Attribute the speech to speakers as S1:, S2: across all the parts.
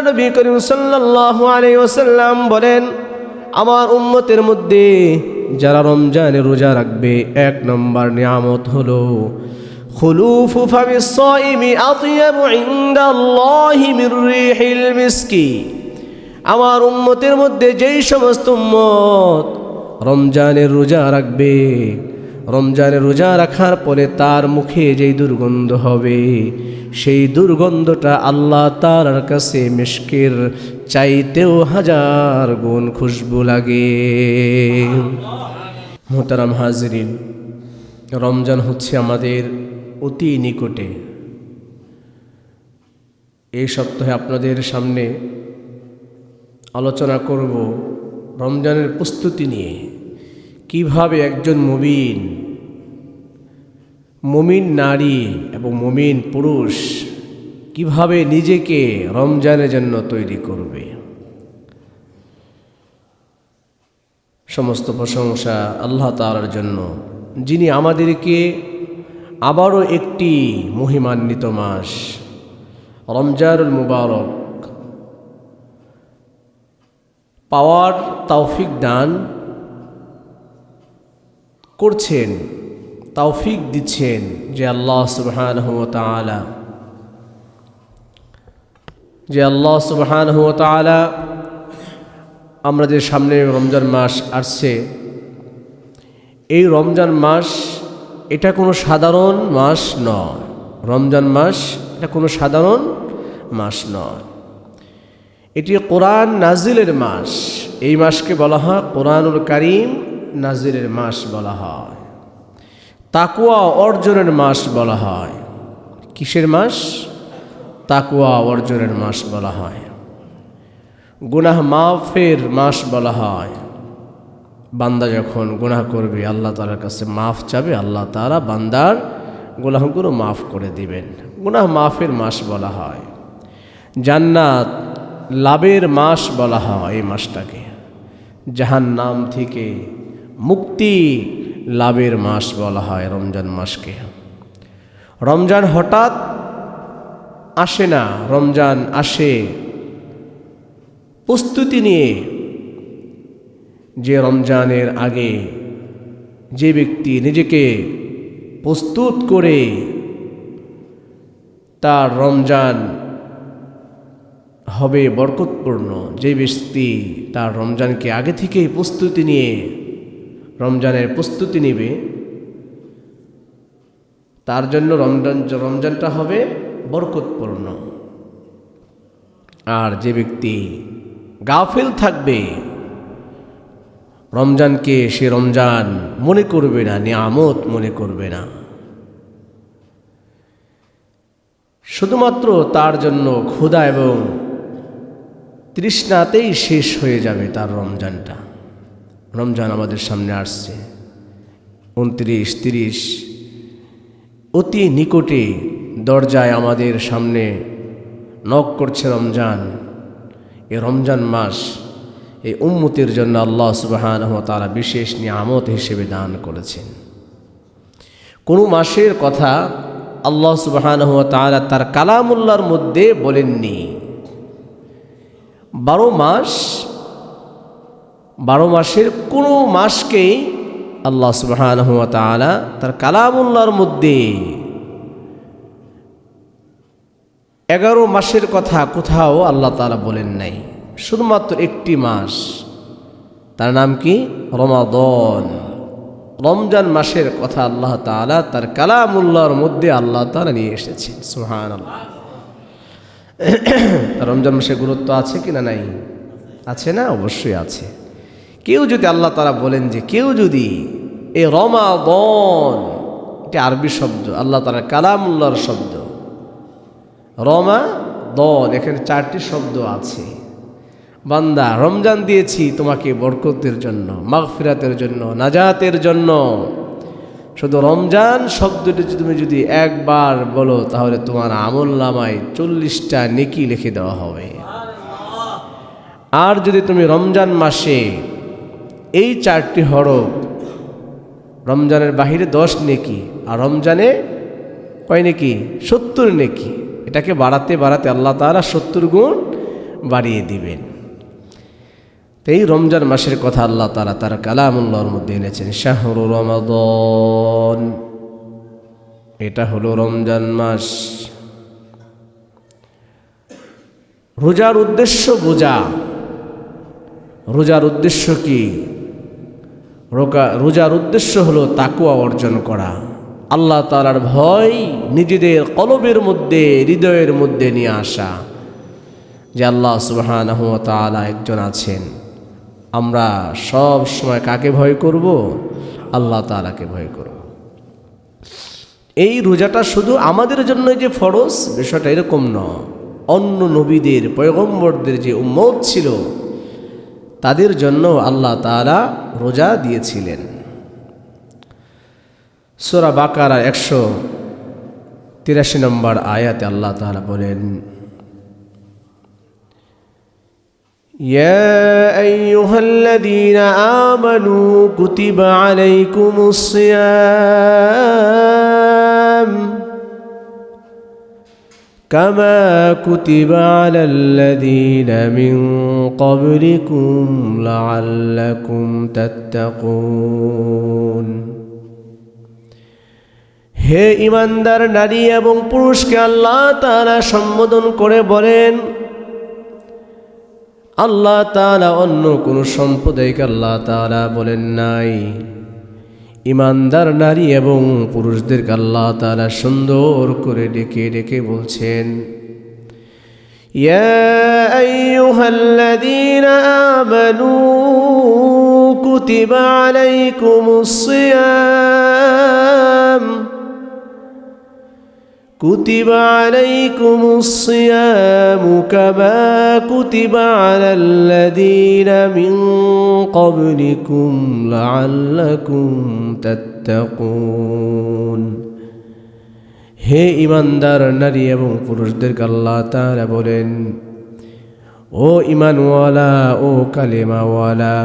S1: নবী করিম সাল্লাল্লাহু আলাইহি ওয়াসাল্লাম বলেন, আমার উম্মতের মধ্যে যারা রমজানে রোজা রাখবে, এক নম্বর নিয়ামত হলো খুলুফু ফামিস সাইমি আতিয়াবু ইনদাল্লাহি মির রিহিল মিসকি। আমার উম্মতের মধ্যে যেই সমস্ত উম্মত রমজানের রোজা রাখবে, রমজানের রোজা রাখার পরে তার মুখে যেই দুর্গন্ধ হবে, সেই দুর্গন্ধটা আল্লাহ তাআলার কাছে মিশকের চাইতেও 1000 গুণ খুশবু লাগে। মোহতারাম হাজরিন, রমজান হচ্ছে আমাদের অতি নিকটে। এই সপ্তাহে আপনাদের সামনে আলোচনা করব রমজানের প্রস্তুতি নিয়ে, কিভাবে একজন মুমিন নারী এবং মুমিন পুরুষ কিভাবে নিজেকে রমজানের জন্য তৈরি করবে। সমস্ত প্রশংসা আল্লাহ তাআলার জন্য, যিনি আমাদেরকে আবারও একটি মহিমান্বিত মাস রমজানুল মুবারক পাওয়ার তৌফিক দান করছেন, তৌফিক দিচ্ছেন যে আল্লাহ সুবহানাহু ওয়া তাআলা আমাদের সামনে রমজান মাস আসছে। এই রমজান মাস এটা কোনো সাধারণ মাস নয়। রমজান মাস এটা কোনো সাধারণ মাস নয়, এটি কোরআন নাজিলের মাস। এই মাসকে বলা হয় কোরআনুল কারীম নাজিলের মাস বলা হয়, তাকওয়া অর্জনের মাস বলা হয়। কিসের মাস? তাকওয়া অর্জনের মাস বলা হয়। গুনাহ মাফের মাস বলা হয়। বান্দা যখন গুনাহ করবে, আল্লাহ তাআলার কাছে মাফ চাবে, আল্লাহ তাআলা বান্দার গুনাহগুলো মাফ করে দিবেন। গুনাহ মাফের মাস বলা হয়। জান্নাত লাভের মাস বলা হয় এই মাসটাকে। জাহান্নাম থেকে মুক্তি লাভের মাস বলা হয় রমজান মাসকে। রমজান হঠাৎ আসে না, রমজান আসে প্রস্তুতি নিয়ে। যে রমজানের আগে যে ব্যক্তি নিজেকে প্রস্তুত করে তার রমজান হবে বরকতপূর্ণ, যে ব্যক্তি তার রমজানকে আগে থেকেই প্রস্তুতি নিয়ে রমজানের প্রস্তুতি নেবে, তার জন্য রমজানটা হবে বরকতপূর্ণ। আর যে ব্যক্তি গাফিল থাকবে, রমজানকে সে রমজান মনে করবে না, নিয়ামত মনে করবে না, শুধুমাত্র তার জন্য ক্ষুধা এবং তৃষ্ণাতেই শেষ হয়ে যাবে তার রমজানটা। রমজান আমাদের সামনে আসছে 29, 30, অতি নিকটে দরজায় আমাদের সামনে নক করছে রমজান। এই রমজান মাস এই উম্মতের জন্য আল্লাহ সুবহানাহু ওয়া তাআলা বিশেষ নিয়ামত হিসেবে দান করেছেন। কোনো মাসের কথা আল্লাহ সুবহানাহু ওয়া তাআলা তার কালামুল্লাহর মধ্যে বলেননি। 12 মাসের কোনো মাসকেই আল্লাহ সুবহানাহু ওয়া তাআলা তার কালামুল্লাহর মধ্যে 11 মাসের কথা কোথাও আল্লাহ তাআলা বলেন নাই। শুধুমাত্র একটি মাস, তার নাম কি? রমাদান। রমজান মাসের কথা আল্লাহ তাআলা তার কালামুল্লাহর মধ্যে আল্লাহ তাআলা নিয়ে এসেছেন। সুবহানাল্লাহ। রমজান মাসের গুরুত্ব আছে কিনা? নাই? আছে না? অবশ্যই আছে। কেউ যদি আল্লাহ তাআলা বলেন যে কেউ যদি এই রমাদান, এটা আরবি শব্দ, আল্লাহ তাআলা কালামুল্লাহর শব্দ। রমাদান, এখানে 4টি শব্দ আছে। বান্দা রমজান দিয়েছি তোমাকে বরকতের জন্য, মাগফিরাতের জন্য, নাজাতের জন্য। শুধু রমজান শব্দটি তুমি যদি একবার বলো, তাহলে তোমার আমলনামায় 40টা নেকি লিখে দেওয়া হবে। আর যদি তুমি রমজান মাসে এই 4টি হরফ, রমজানের বাহিরে 10 নেকি, আর রমজানে কয় নেকি? 70 নেকি। এটাকে বাড়াতে বাড়াতে আল্লাহ তাআলা 70 গুণ বাড়িয়ে দিবেন। তো এই রমজান মাসের কথা আল্লাহ তাআলা তার কালামুল্লাহর মধ্যে এনেছেন, শাহরু রমাদান, এটা হলো রমজান মাস। রোজার উদ্দেশ্য বোঝা। রোজার উদ্দেশ্য কি? রোজার উদ্দেশ্য হলো তাকওয়া অর্জন করা, আল্লাহ তাআলার ভয় নিজেদের কলবের মধ্যে, হৃদয়ের মধ্যে নিয়ে আসা, যে আল্লাহ সুবহানাহু ওয়া তাআলা একজন আছেন। আমরা সব সময় কাকে ভয় করব? আল্লাহ তাআলাকে ভয় করব। এই রোজাটা শুধু আমাদের জন্য যে ফরজ, বিষয়টা এরকম নয়। অন্য নবীদের, পয়গম্বরদের যে উম্মত ছিল, তাদের জন্য আল্লাহ তাআলা রোজা দিয়েছিলেন। সূরা বাকারার 183 নম্বর আয়াতে আল্লাহ তাআলা বলেন, ইয়া আইয়ুহাল্লাযীনা আমানু কুতিবা আলাইকুমুস সিয়াম কামা কুতিবা আলাল্লাযীনা মিন ক্বাবলিকুম লাআল্লাকুম তাত্তাকুন। হে ঈমানদার নারী এবং পুরুষকে আল্লাহ তাআলা সম্বোধন করে বলেন, আল্লাহ তাআলা অন্য কোনো সম্প্রদায়কে আল্লাহ তাআলা বলেন নাই। ঈমানদার নারী এবং পুরুষদেরকে আল্লাহ তাআলা সুন্দর করে ডেকে ডেকে বলছেন, ইয়া আইয়ুহাল্লাযীনা আমানু কুতিবা আলাইকুমুস সিয়াম كتب عليكم الصيام كما كتب على الذين من قبلكم لعلكم تتقون। হে ঈমানদার নারী এবং পুরুষদেরকে আল্লাহ তাআলা বলেন, ও ঈমানওয়ালা, ও কালেমাওয়ালা,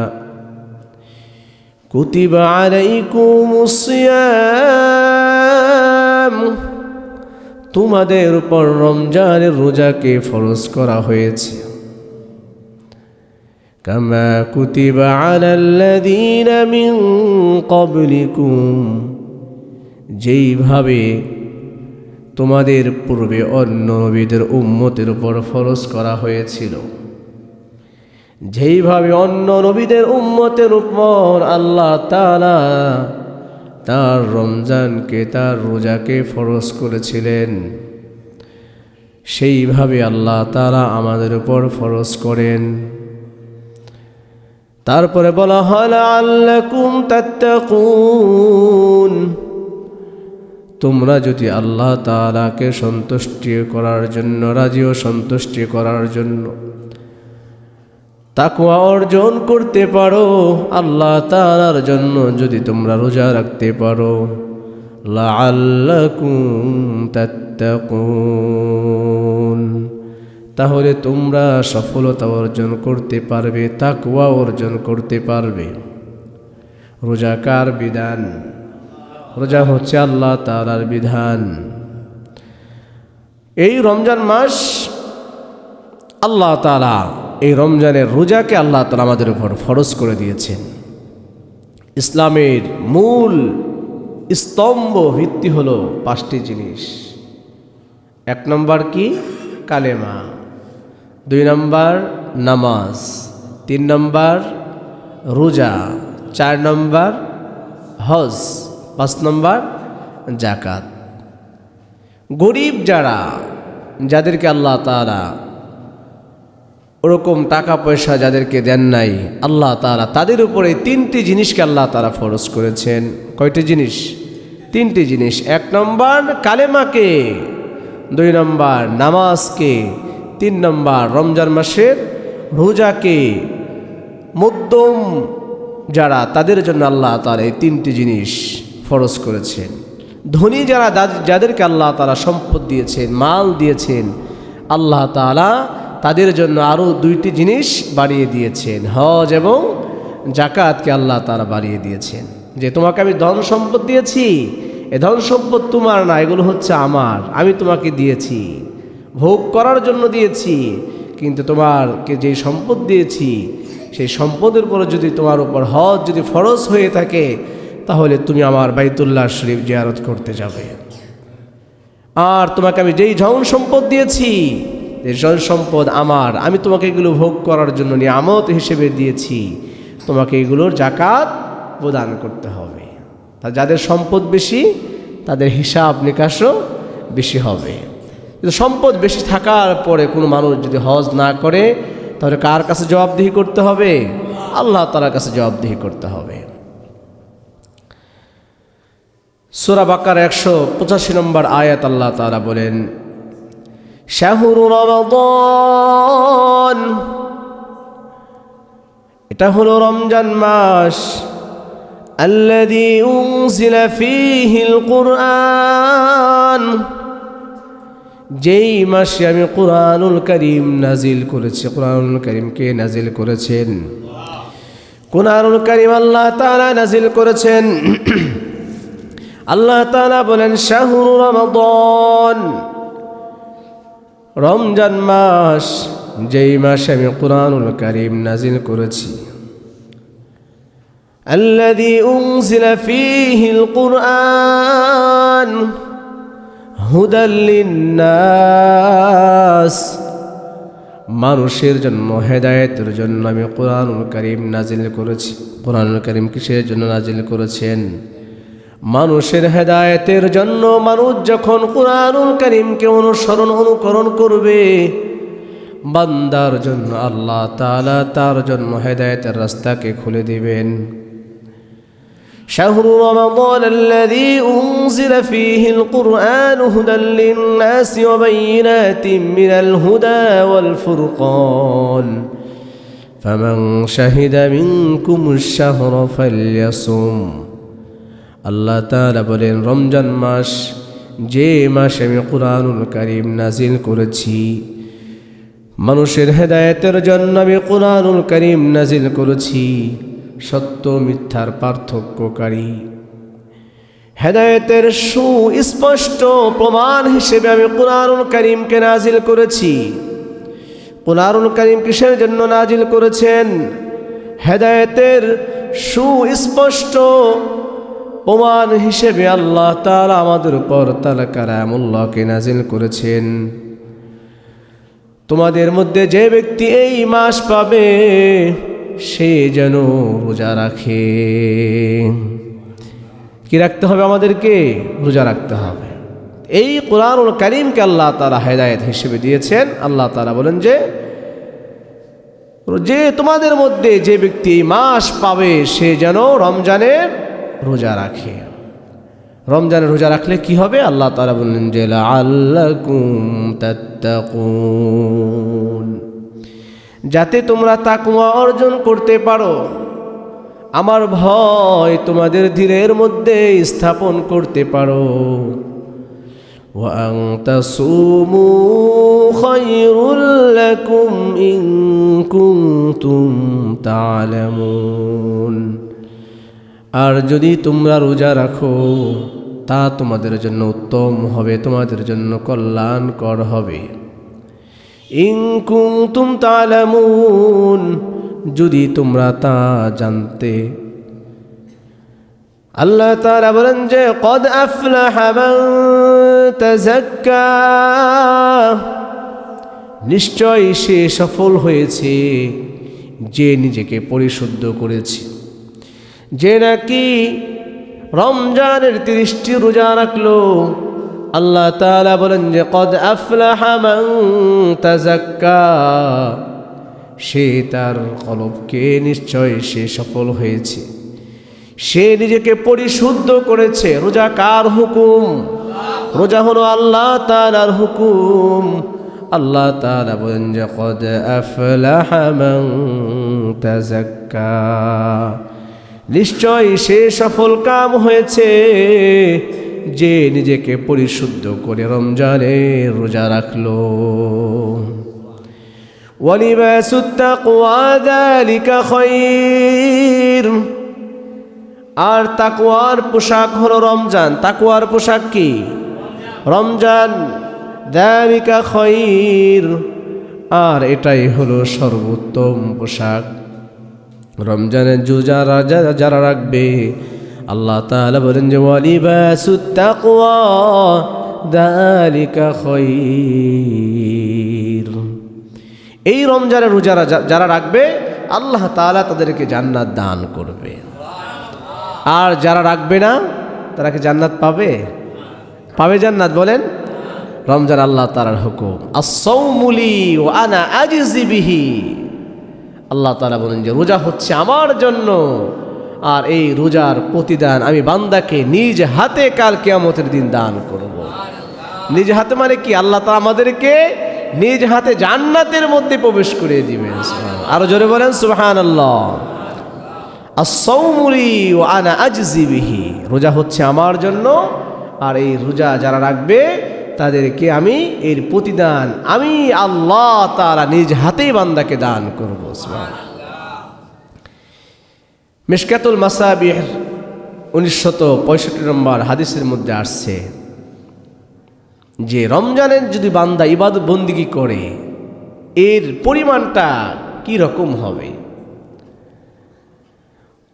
S1: কুতিবা আলাইকুমুস সিয়াম, তোমাদের উপর রমজানের রোজাকে ফরজ করা হয়েছে। কামা কুতিবা আলাল্লাযীনা মিন ক্বাবলিকুম, যেইভাবে তোমাদের পূর্বে অন্য নবীদের উম্মতের উপর ফরজ করা হয়েছিল। যেইভাবে অন্য নবীদের উম্মতের উপর আল্লাহ তাআলা তার রমজানকে, তার রোজাকে ফরজ করেছিলেন, সেইভাবে আল্লাহ তাআলা আমাদের উপর ফরজ করেন। তারপরে বলা হয় লাআল্লাকুম তাত্তাকুন, তোমরা যদি আল্লাহ তাআলাকে সন্তুষ্টি করার জন্য, রাজি ও সন্তুষ্টি করার জন্য তাকওয়া অর্জন করতে পারো, আল্লাহ তাআলার জন্য যদি তোমরা রোজা রাখতে পারো, লাআল্লাকুম তাত্তাকুন, তাহলে তোমরা সফলতা অর্জন করতে পারবে, তাকওয়া অর্জন করতে পারবে। রোজা কার বিধান? রোজা হচ্ছে আল্লাহ তাআলার বিধান। এই রমজান মাস আল্লাহ তাআলা, এই রমজানের রোজাকে আল্লাহ তাআলা আমাদের উপর ফরজ করে দিয়েছেন। ইসলামের মূল স্তম্ভ, ভিত্তি হলো 5টি জিনিস। 1 নম্বর কি? কালেমা। 2 নম্বর নামাজ। 3 নম্বর রোজা। 4 নম্বর হজ। 5 নম্বর যাকাত। গরিব যারা, যাদেরকে আল্লাহ তাআলা ওরকম টাকা পয়সা যাদেরকে দেন নাই, আল্লাহ তাআলা তাদের উপরে 3টি জিনিসকে আল্লাহ তাআলা ফরজ করেছেন। কয়টি জিনিস? 3টি জিনিস। 1 নম্বর কালেমাকে, 2 নম্বর নামাজকে, 3 নম্বর রমজান মাসের রোজাকে। মধ্যম যারা, তাদের জন্য আল্লাহ তাআলা এই 3টি জিনিস ফরজ করেছেন। ধনী যারা, যাদেরকে আল্লাহ তাআলা সম্পদ দিয়েছেন, মাল দিয়েছেন, আল্লাহ তাআলা তাদের জন্য আরও 2টি জিনিস বাড়িয়ে দিয়েছেন, হজ এবং যাকাতকে আল্লাহ তাআলা বাড়িয়ে দিয়েছেন। যে তোমাকে আমি ধন সম্পদ দিয়েছি, এ ধন সম্পদ তোমার না, এগুলো হচ্ছে আমার, আমি তোমাকে দিয়েছি, ভোগ করার জন্য দিয়েছি, কিন্তু তোমারকে যে সম্পদ দিয়েছি সেই সম্পদের উপর যদি তোমার উপর হজ যদি ফরজ হয়ে থাকে তাহলে তুমি আমার বাইতুল্লাহ শরীফ জিয়ারত করতে যাবে। আর তোমাকে আমি যেই ধন সম্পদ দিয়েছি এই ধন সম্পদ আমার, আমি তোমাকে এগুলো ভোগ করার জন্য নিয়ামত হিসেবে দিয়েছি, তোমাকে এগুলোর যাকাত প্রদান করতে হবে। তা যাদের সম্পদ বেশি তাদের হিসাব নিকাশও বেশি হবে। কিন্তু সম্পদ বেশি থাকার পরে কোনো মানুষ যদি হজ না করে তাহলে কার কাছে জবাবদিহি করতে হবে? আল্লাহ তাআলার কাছে জবাবদিহি করতে হবে। সূরা বাকারা 185 নম্বর আয়াত আল্লাহ তাআলা বলেন, শাহরু রমাদান, এটা হলো রমজান মাস, আল্লাযী উনজিলা ফীহিল কুরআন, যেই মাসে আমি কুরআনুল কারীম নাজিল করেছি। কুরআনুল কারীম কে নাজিল করেছেন? কুরআনুল কারীম আল্লাহ তাআলা নাজিল করেছেন। আল্লাহ তাআলা বলেন শাহরু রমাদান, রমজান মাস, যেই মাসে আমি কুরআনুল কারীম নাজিল করেছি। আল্লাযী উনজিলা ফীহিল কুরআন হুদাল লিন্নাস, মানুষের জন্য হেদায়েতের জন্য আমি কুরআনুল কারীম নাজিল করেছি। কুরআনুল কারীম কিসের জন্য নাজিল করেছেন? মানুষের হেদায়েতের জন্য। মানুষ যখন কুরআনুল কারীমকে অনুসরণ অনুকরণ করবে, বান্দার জন্য আল্লাহ তাআলা তার জন্য হেদায়েতের রাস্তাকে খুলে দিবেন। শাহরু রমাদান আল্লাযী উনজিলা ফীহিল কুরআন হুদাল লিন্নাসি ওয়া বাইয়িনাতিন মিনাল হুদা ওয়াল ফুরকান ফামান শাহিদা মিনকুমুশ শাহরা ফালইয়াসুম। আল্লাহ তাআলা বলেন রমজান মাস, যে মাসে আমি কুরআনুল কারীম নাজিল করেছি, মানুষের হেদায়েতের জন্য আমি কুরআনুল কারীম নাজিল করেছি, সত্য মিথ্যার পার্থক্যকারী, হেদায়েতের সুস্পষ্ট প্রমাণ হিসেবে আমি কুরআনুল কারীমকে নাজিল করেছি। কুরআনুল কারীম কিসের জন্য নাজিল করেছেন? হেদায়েতের সুস্পষ্ট প্রমাণ হিসেবে আল্লাহ তাআলা আমাদের উপর তাআলা কালামুল্লাহকে নাজিল করেছেন। তোমাদের মধ্যে যে ব্যক্তি এই মাস পাবে সে যেন রোজা রাখে। কি রাখতে হবে? আমাদেরকে রোজা রাখতে হবে। এই কুরআনুল কারীমকে আল্লাহ তাআলা হেদায়েত হিসেবে দিয়েছেন। আল্লাহ তাআলা বলেন যে তোমাদের মধ্যে যে ব্যক্তি এই মাস পাবে সে যেন রমজানের রোজা রাখে। রমজানের রোজা রাখলে কি হবে? আল্লাহ তাআলা বললেন যে লাআল্লাকুম তাত্তাকুন, যাতে তোমরা তাকওয়া অর্জন করতে পারো, আমার ভয় তোমাদের দিলের মধ্যে স্থাপন করতে পারো। ওয়া আন তাসুমু খায়রুল লাকুম ইন কুনতুম তা'লামুন, আর যদি তোমরা রোজা রাখো তা তোমাদের জন্য উত্তম হবে, তোমাদের জন্য কল্যাণকর হবে। ইন কুনতুম তা'লামুন, যদি তোমরা তা জানতে। আল্লাহ তাআলা বলেন যে ক্বাদ আফলাহা মান তাযাক্কা, নিশ্চয় সে সফল হয়েছে যে নিজেকে পরিশুদ্ধ করেছে, যে নাকি রমজানের 30টি রোজা রাখলো। আল্লাহ তাআলা বলেন যে ক্বাদ আফলাহা মান তাযাক্কা, সে তার কলবকে নিশ্চয় সে সফল হয়েছে, সে নিজেকে পরিশুদ্ধ করেছে। রোজা কার হুকুম? রোজা হলো আল্লাহ তাআলার হুকুম। আল্লাহ তাআলা বলেন যে ক্বাদ আফলাহা মান তাযাক্কা, নিশ্চয় সে সফল কাম হয়েছে যে নিজেকে পরিশুদ্ধ করে রমজানের রোজা রাখলো। ওয়ালিবাসুত তাকওয়া যালিকা খায়র, আর তাকওয়ার পোশাক হলো রমজান। তাকওয়ার পোশাক কি? রমজান। যালিকা খায়র, আর এটাই হলো সর্বোত্তম পোশাক। রমজানের যারা রাখবে, আল্লাহ তাআলা বলেন যে ওয়ালিবাসুত তাকওয়া যালিকা খায়র। এই রমজানের রোজা যারা রাখবে আল্লাহ তাআলা তাদেরকে জান্নাত দান করবে। আর যারা রাখবে না তারা কি জান্নাত পাবে? পাবে জান্নাত? বলেন। রমজান আল্লাহ তাআলার হুকুম, আস-সাওমু লি ওয়া আনা আজজি বিহি। আল্লাহ তাআলা বলেন যে রোজা হচ্ছে আমার জন্য, আর এই রোজার প্রতিদান আমি বান্দাকে নিজ হাতে কাল কিয়ামতের দিন দান করব। নিজ হাতে মানে কি? আল্লাহ তাআলা আমাদেরকে নিজ হাতে জান্নাতের মধ্যে প্রবেশ করে দিবেন। আরো জোরে বলেন সুবহানাল্লাহ। আস-সাওমু লি ওয়া আনা আজজি বিহি। রোজা হচ্ছে আমার জন্য, আর এই রোজা যারা রাখবে তাদেরকে আমি এর প্রতিদান আমি আল্লাহ তাআলা নিজ হাতেই বান্দাকে দান করব। মিশকাতুল মাসাবিহ 1965 নম্বর হাদিসের মধ্যে আসছে যে রমজানের যদি বান্দা ইবাদত বন্দিগি করে এর পরিমাণটা কি রকম হবে।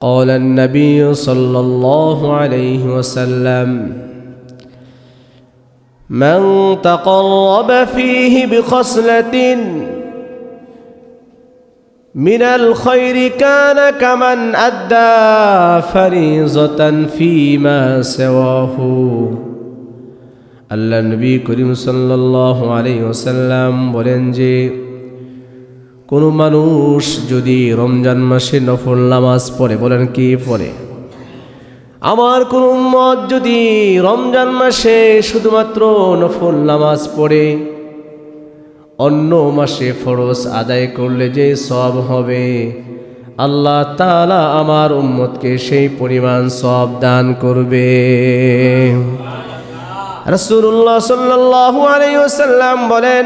S1: قال النبي صلى الله عليه وسلم من تقرب فيه بخصلة من الخير كان كمن أدى فريضة فيما سواه। আল্লাহ নবী করিম সাল্লাল্লাহু আলাইহি ওয়াসাল্লাম বলেন যে কোনো মানুষ যদি রমজান মাসে নফল নামাজ পড়ে, বলেন কি পড়ে? আমার কোন উম্মত যদি রমজান মাসে শুধুমাত্র নফল নামাজ পড়ে, অন্য মাসে ফরজ আদায় করলে যে সওয়াব হবে, আল্লাহ তাআলা আমার উম্মতকে সেই পরিমাণ সওয়াব দান করবে। রাসূলুল্লাহ সাল্লাল্লাহু আলাইহি ওয়াসাল্লাম বলেন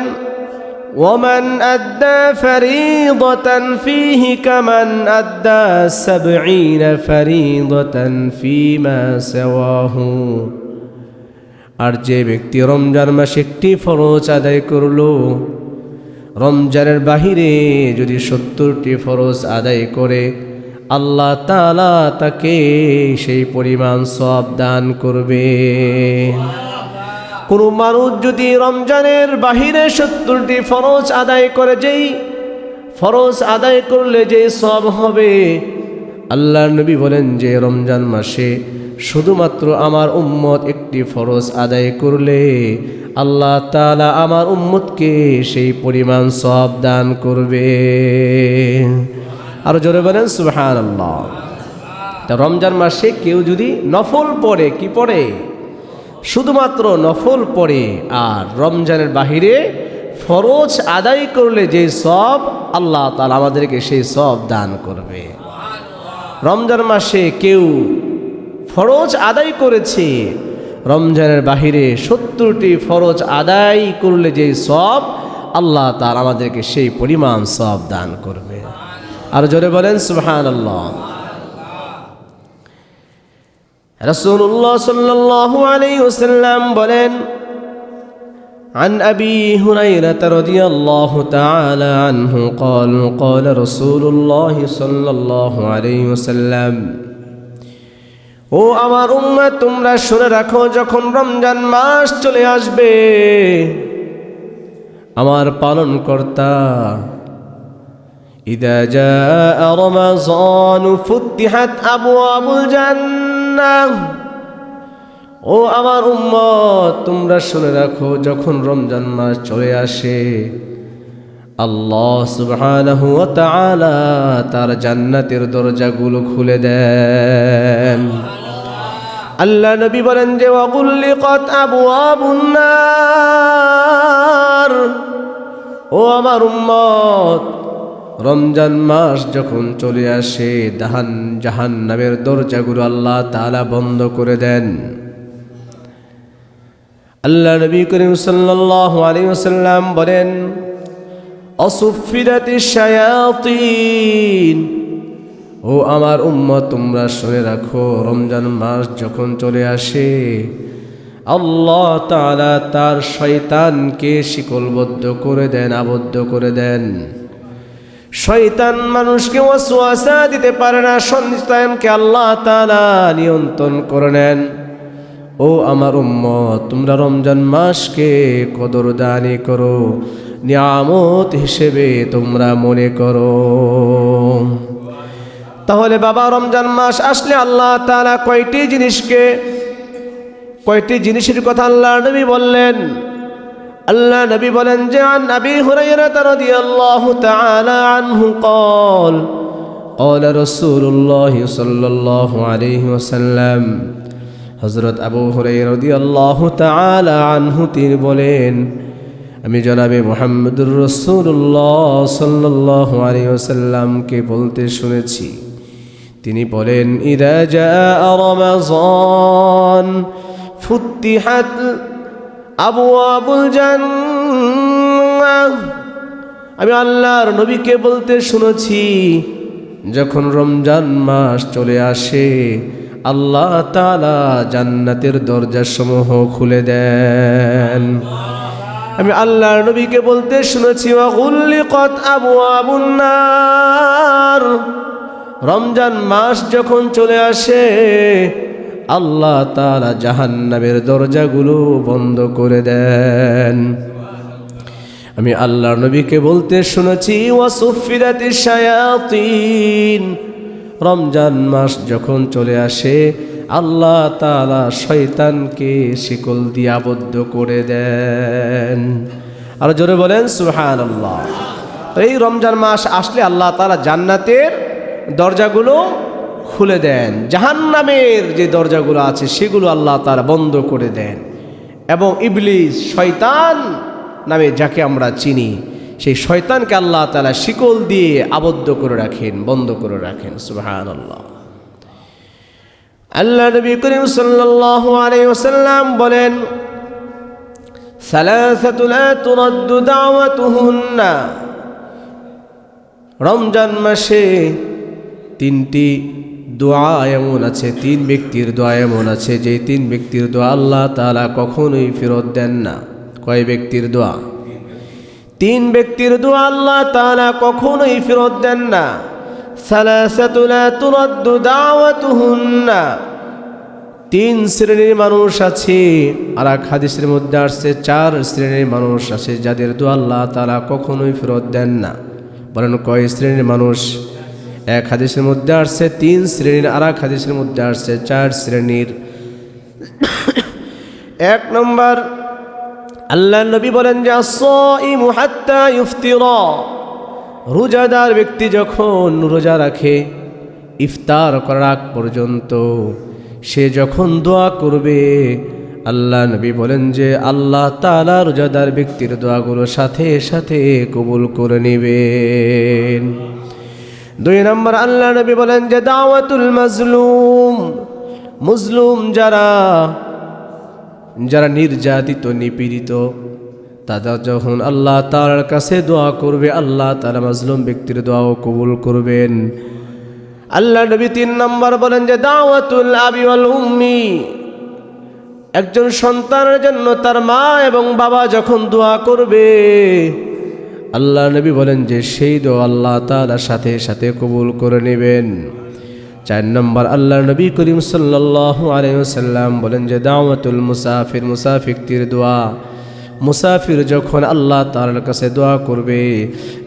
S1: ওয়ামান আদ্দা ফরিদাতান ফীহি কামান আদ্দা 70 ফরিদাতান ফীমা সাওয়াহু। আর যে ব্যক্তি রমজান মাসে একটি ফরজ আদায় করলো, রমজানের বাহিরে যদি 70টি ফরজ আদায় করে, আল্লাহ তাআলা তাকে সেই পরিমাণ সওয়াব দান করবে। কোনো মানুষ যদি রমজানের বাহিরে 70টি ফরজ আদায় করে, যেই ফরজ আদায় করলে যে সওয়াব হবে, আল্লাহ নবী বলেন যে রমজান মাসে শুধুমাত্র আমার উম্মত একটি ফরজ আদায় করলে আল্লাহ তাআলা আমার উম্মতকে সেই পরিমাণ সওয়াব দান করবে। আর জোরে বলেন সুবহানাল্লাহ। তা রমজান মাসে কেউ যদি নফল পড়ে, কি পড়ে? শুধুমাত্র নফল পড়ে, আর রমজানের বাহিরে ফরজ আদায় করলে যে সওয়াব, আল্লাহ তাআলা আমাদেরকে সেই সওয়াব দান করবে। রমজান মাসে কেউ ফরজ আদায় করেছে, রমজানের বাহিরে 70টি ফরজ আদায় করলে যে সওয়াব, আল্লাহ তাআলা আমাদেরকে সেই পরিমাণ সওয়াব দান করবে। আর জোরে বলেন সুবহানাল্লাহ। রাসূলুল্লাহ সাল্লাল্লাহু আলাইহি ওয়াসাল্লাম বলেন عن أبي هريرة رضي الله تعالى عنه قال قال رسول الله صلى الله عليه وسلم ও আমার উম্মত, তোমরা শুনে রাখো, যখন রমজান মাস চলে আসবে, আমার পালনকর্তা ইযা জাআ রমাযান ফুতিহাত আবওয়াবুল জান্নাহ। ও আমার উম্মত, তোমরা শুনে রাখো, যখন রমজান মাস চলে আসে, আল্লাহ সুবহানাহু ওয়া তাআলা তার জান্নাতের দরজাগুলো খুলে দেন। আল্লাহ নবী বলেন যে ওয়াগুল্লিকাত আবওয়াবুন নার। ও আমার উম্মত, রমজান মাস যখন চলে আসে, জাহান্নামের দরজাগুলো আল্লাহ তাআলা বন্ধ করে দেন। আল্লাহ নবী করিম সাল্লাল্লাহু আলাইহি ওয়াসাল্লাম বলেন আসুফিদাতিশ শায়াতিন। ও আমার উম্মত, তোমরা শুনে রাখো, রমজান মাস যখন চলে আসে, আল্লাহ তাআলা তার শয়তানকে শিকলবদ্ধ করে দেন, আবদ্ধ করে দেন। শয়তান মানুষকে ওয়াসওয়াসা দিতে পারে না, শয়তানকে আল্লাহ তাআলা নিয়ন্ত্রণ করে নেন। ও আমার উম্মত, তোমরা রমজান মাসকে কদরদানি করো, নিয়ামত হিসেবে তোমরা মনে করো। তাহলে বাবা, রমজান মাস আসলে আল্লাহ তাআলা কয়টি জিনিসের কথা আল্লাহ নবী বললেন? আল্লাহ নবী বলেন যে আন আবি হুরায়রা রাদিয়াল্লাহু তাআলা আনহু قال قال رسول الله صلى الله عليه وسلم। হযরত আবু হুরায়রা রাদিয়াল্লাহু তাআলা আনহু তিনি বলেন, আমি জনাবে মুহাম্মদুর রাসূলুল্লাহ সাল্লাল্লাহু আলাইহি ওয়াসাল্লামকে বলতে শুনেছি। তিনি বলেন, ইযা জাআ রমাযান ফুতিহাত আবওয়াবুল জান্নাহ। আমি আল্লাহর নবীকে বলতে শুনেছি, যখন রমজান মাস চলে আসে আল্লাহ তাআলা জান্নাতের দরজাসমূহ খুলে দেন। আমি আল্লাহর নবীকে বলতে শুনেছি, ওয়া গুল্লিকাত আবওয়াবুন নার। রমজান মাস যখন চলে আসে আল্লাহ তাআলা জাহান্নামের দরজাগুলো বন্ধ করে দেন। আমি আল্লাহর নবীকে বলতে শুনেছি, ওয়া সুফিরাতিশ শায়াতিন। রমজান মাস যখন চলে আসে আল্লাহ তাআলা শয়তানকে শিকল দিয়ে আবদ্ধ করে দেন। আর জোরে বলেন সুবহানাল্লাহ। এই রমজান মাস আসলে আল্লাহ তাআলা জান্নাতের দরজাগুলো খুলে দেন, জাহান্নামের যে দরজাগুলো আছে সেগুলো আল্লাহ তাআলা বন্ধ করে দেন। এবং ইবলিস, শয়তান নামে যাকে আমরা চিনি, সেই শয়তানকে আল্লাহ তাআলা শিকল দিয়ে আবদ্ধ করে রাখেন, বন্ধ করে রাখেন। সুবহানাল্লাহ। আল্লাহ নবী করিম সাল্লাল্লাহু আলাইহি ওয়াসাল্লাম বলেন, সালাসাতু লা তুরাদ্দু দাওয়াতুহুন্না। রমজান মাসে তিনটি দোয়া এমন আছে, তিন ব্যক্তির দোয়া এমন আছে যে তিন ব্যক্তির দোয়া আল্লাহ তাআলা কখনোই ফেরত দেন না। কয় ব্যক্তির দোয়া? তিন ব্যক্তির দোয়া আল্লাহ তাআলা কখনোই ফেরত দেন না। সালাসাতু লা তুরাদ্দু দাওয়াতুহুন্না। তিন শ্রেণীর মানুষ আছে, আর এক হাদিসের মধ্যে আসছে চার শ্রেণীর মানুষ আছে যাদের দোয়া আল্লাহ তাআলা কখনোই ফেরত দেন না। বলেন কয় শ্রেণীর মানুষ? এক হাদিসের মধ্যে আসছে তিন শ্রেণীর, আর এক হাদিসের মধ্যে আসছে চার শ্রেণীর। এক নম্বর, আল্লাহ নবী বলেন যে as-সাইমু হাত্তা ইফতিরা। রোজাদার ব্যক্তি যখন রোজা রাখে ইফতার করার আগ পর্যন্ত সে যখন দোয়া করবে, আল্লাহ নবী বলেন যে আল্লাহ তাআলা রোজাদার ব্যক্তির দোয়াগুলো সাথে সাথে কবুল করে নেবেন। দুই নম্বর, আল্লাহ নবী বলেন যে দাওয়াতুল মাজলুম। মুজলুম যারা নির্যাতিত, নিপীড়িত, তারা যখন আল্লাহ তাআলার কাছে দোয়া করবে আল্লাহ তাআলা মাজলুম ব্যক্তির দোয়াও কবুল করবেন। আল্লাহ নবী তিন নম্বর বলেন যে দাওয়াতুল আবি ওয়াল উম্মি। একজন সন্তানের জন্য তার মা এবং বাবা যখন দোয়া করবে আল্লাহ নবী বলেন যে সেই দোয়া আল্লাহ তাআলা সাথে সাথে কবুল করে নেবেন। চার নম্বর, আল্লাহ নবী করিম সাল্লাল্লাহু আলাইহি ওয়াসাল্লাম বলেন যে দাওয়াতুল মুসাফির। মুসাফিরদের দোয়া। মুসাফির যখন আল্লাহ তাআলার কাছে দোয়া করবে,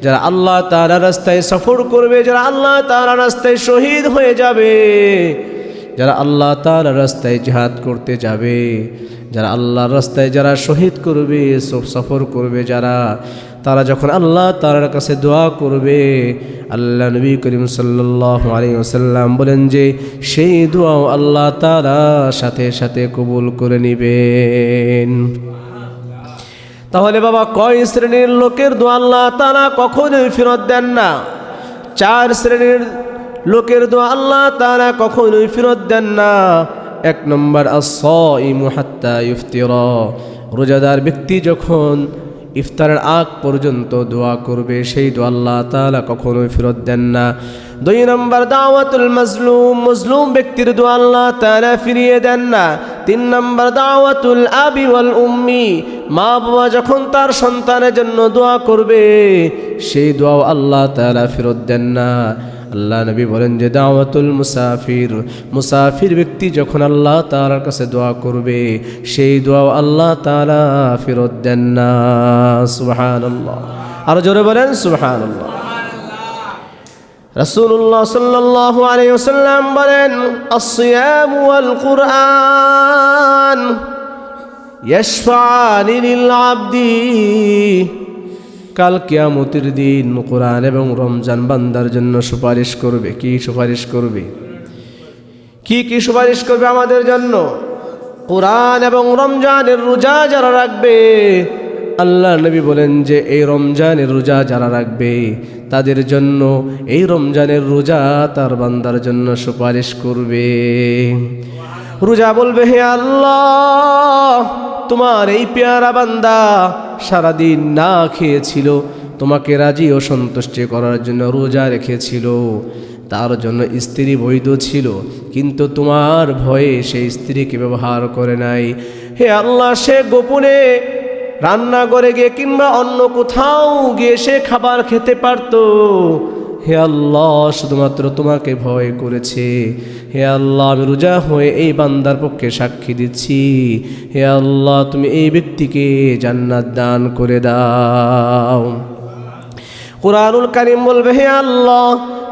S1: যারা আল্লাহ তাআলার রাস্তায় সফর করবে, যারা আল্লাহ তাআলার রাস্তায় শহীদ হয়ে যাবে, যারা আল্লাহ তাআলার রাস্তায় জিহাদ করতে যাবে, যারা আল্লাহর রাস্তায় যারা শহীদ করবে, সফর করবে যারা, তারা যখন আল্লাহ তাআলার কাছে দোয়া করবে আল্লাহ নবী করিম সাল্লাল্লাহু আলাইহি ওয়াসাল্লাম বলেন যে সেই দোয়াও আল্লাহ তাআলা সাথে সাথে কবুল করে নেবেন। তাহলে বাবা, কয় শ্রেণীর লোকের দোয়া আল্লাহ তাআলা কখনোই ফেরত দেন না? চার শ্রেণীর লোকের দোয়া আল্লাহ তাআলা কখনোই ফেরত দেন না। এক নম্বর, as-সাইমু হাত্তা ইফতিরা। রোজাদার ব্যক্তি যখন ইফতারের আগ পর্যন্ত দোয়া করবে সেই দোয়া আল্লাহ তাআলা কখনোই ফেরত দেন না। দুই নম্বর, দাওয়াতুল মাজলুম। মজলুম ব্যক্তির দোয়া আল্লাহ তাআলা ফিরিয়ে দেন না। তিন নম্বর দাওয়াতুল আবি ওয়াল উম্মি, মা বাবা যখন তার সন্তানের জন্য দোয়া করবে সেই দোয়াও আল্লাহ তাআলা ফেরত দেন না। আল্লাহ নবী বলেন যে দাওয়াতুল মুসাফির, মুসাফির ব্যক্তি যখন আল্লাহ তাআলার কাছে দোয়া করবে সেই দোয়াও আল্লাহ তাআলা ফেরত দেন না। সুবহানাল্লাহ, আরো জোরে বলেন সুবহানাল্লাহ। রাসূলুল্লাহ সাল্লাল্লাহু আলাইহি ওয়াসাল্লাম বলেন আস-সিয়াম ওয়াল কুরআন ইয়াশফাআনি লিল আবদি, কাল কিয়ামতের দিন কোরআন এবং রমজান বান্দার জন্য সুপারিশ করবে। কি সুপারিশ করবে? কি কি সুপারিশ করবে আমাদের জন্য? কোরআন এবং রমজানের রোজা যারা রাখবে, আল্লাহ নবী বলেন যে এই রমজানের রোজা যারা রাখবে তাদের জন্য এই রমজানের রোজা তার বান্দার জন্য সুপারিশ করবে। রোজা বলবে, হে আল্লাহ, তোমার এই পেয়ারা বান্দা সারাদিন না খেয়েছিল, তোমাকে রাজি ও সন্তুষ্টি করার জন্য রোজা রেখেছিল, তার জন্য স্ত্রী বৈধ ছিল, কিন্তু তোমার ভয়ে সেই স্ত্রীকে ব্যবহার করে নাই। হে আল্লাহ, সে গোপনে রান্না করে গিয়ে কিংবা অন্য কোথাও গিয়ে সে খাবার খেতে পারত। হে আল্লাহ, শুধুমাত্র তোমাকে ভয় করেছে। হে আল্লাহ, আমি রোজা হয়ে এই বান্দার পক্ষে সাক্ষী দিচ্ছি, হে আল্লাহ, তুমি এই ব্যক্তিকে জান্নাত দান করে দাও। কুরআনুল কারীম বলবে, হে আল্লাহ,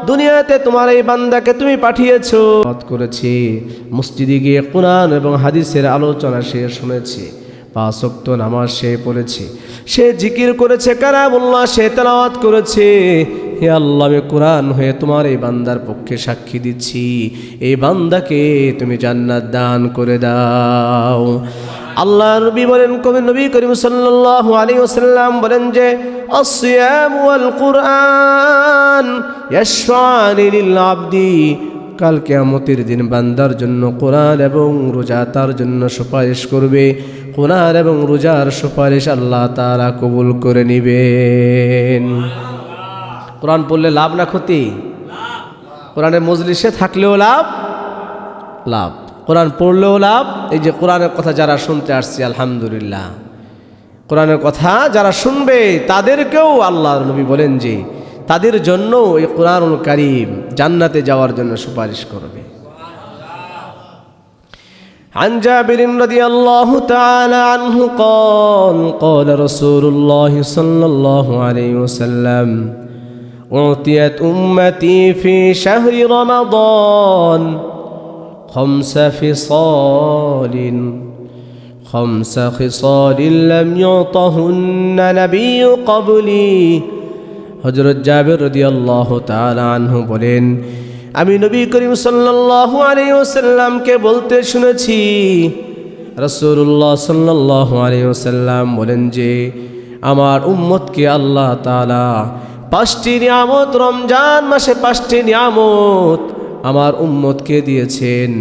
S1: দুনিয়াতে তোমার এই বান্দাকে তুমি পাঠিয়েছো, করেছি মসজিদে গিয়ে কোরআন এবং হাদিসের আলোচনা সে শুনেছে, 5 ওয়াক্ত নামাজ সে পড়েছে, সে জিকির করেছে, কালামুল্লাহ সে তেলাওয়াত করেছে। হে আল্লাহ, আমি কোরআন হয়ে তোমার এই বান্দার পক্ষে সাক্ষী দিচ্ছি, এই বান্দাকে তুমি জান্নাত দান করে দাও। আল্লাহ নবী বলেন, নবী করিম সাল্লাল্লাহু আলাইহি ওয়াসাল্লাম বলেন যে আস-সিয়াম ওয়াল কুরআন ইয়াশফাআনি লিল আবদি, কাল কিয়ামতের দিন বান্দার জন্য কোরআন এবং রোজা তার জন্য সুপারিশ করবে। কোরআন এবং রোজার সুপারিশ আল্লাহ তাআলা কবুল করে নেবেন। কোরআন পড়লে লাভ না ক্ষতি? কোরআনের মজলিসে থাকলেও লাভ, লাভ। কোরআন পড়লেও লাভ। এই যে কোরআনের কথা যারা শুনতে আসছে, আলহামদুলিল্লাহ, কোরআনের কথা যারা শুনবে তাদেরকেও আল্লাহর নবী বলেন যে তাদের জন্য এই কোরআনুল কারীম জান্নাতে যাওয়ার জন্য সুপারিশ করবে। عن جابر رضي الله تعالى عنه قال قال رسول الله صلى الله عليه وسلم أعطيت أمتي في شهر رمضان 5 خصال لم يعطهن نبي قبلي। হযরত জাবের রাদিয়াল্লাহু তাআলা আনহু বলেন, আমি নবী করিম সাল্লাল্লাহু আলাইহি ওয়াসাল্লামকে বলতে শুনেছি, রাসূলুল্লাহ সাল্লাল্লাহু আলাইহি ওয়াসাল্লাম বলেন যে আমার উম্মতকে আল্লাহ তাআলা 5টি নিয়ামত, রমজান মাসে 5টি নিয়ামত আমার উম্মতকে দিয়েছেন।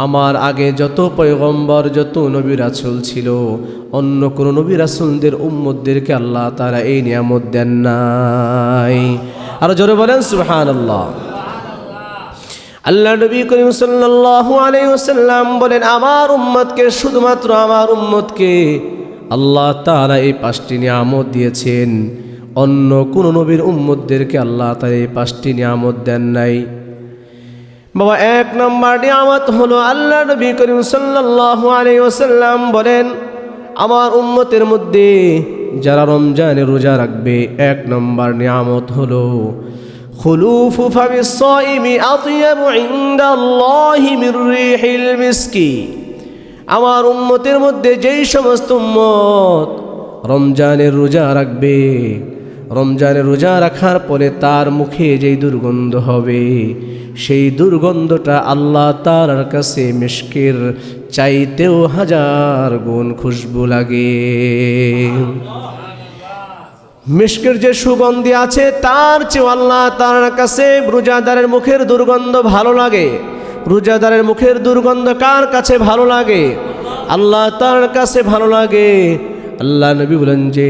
S1: আমার আগে যত পয়গম্বর, যত নবী রাসূল ছিল, অন্য কোন নবী রাসূলদের উম্মতদেরকে আল্লাহ তাআলা এই নিয়ামত দেন নাই। আর জোরে বলেন সুবহানাল্লাহ। আল্লাহ নবী করিম সাল্লাল্লাহু আলাইহি ওয়াসাল্লাম বলেন, আমার উম্মতকে, শুধুমাত্র আমার উম্মতকে আল্লাহ তাআলা এই 5টি নিয়ামত দিয়েছেন, অন্য কোন নবীর উম্মতদেরকে আল্লাহ তাআলা এই 5টি নিয়ামত দেন নাই। বাবা, 1 নম্বর নিয়ামত হলো আল্লাহ নবী করিম সাল্লাল্লাহু আলাইহি ওয়াসাল্লাম বলেন, আমার উম্মতের মধ্যে যারা রমজানের রোজা রাখবে 1 নম্বর নিয়ামত হলো খুলুফু ফামিস সাইমি আতিয়াবু ইনদাল্লাহি মির রিহিল মিসকি। আমার উম্মতের মধ্যে যেই সমস্ত উম্মত রমজানের রোজা রাখবে, রমজানের রোজা রাখার পরে তার মুখে যেই দুর্গন্ধ হবে, সেই দুর্গন্ধটা আল্লাহ তাআলার কাছে মিশকের চাইতেও 1000 গুণ খুশবু লাগে। মিশকের যে সুগন্ধি আছে তার চেয়ে আল্লাহ তাআলার কাছে রোজাদারের মুখের দুর্গন্ধ ভালো লাগে। রোজাদারের মুখের দুর্গন্ধ কার কাছে ভালো লাগে? আল্লাহ তাআলার কাছে ভালো লাগে। আল্লাহ নবী বলেন যে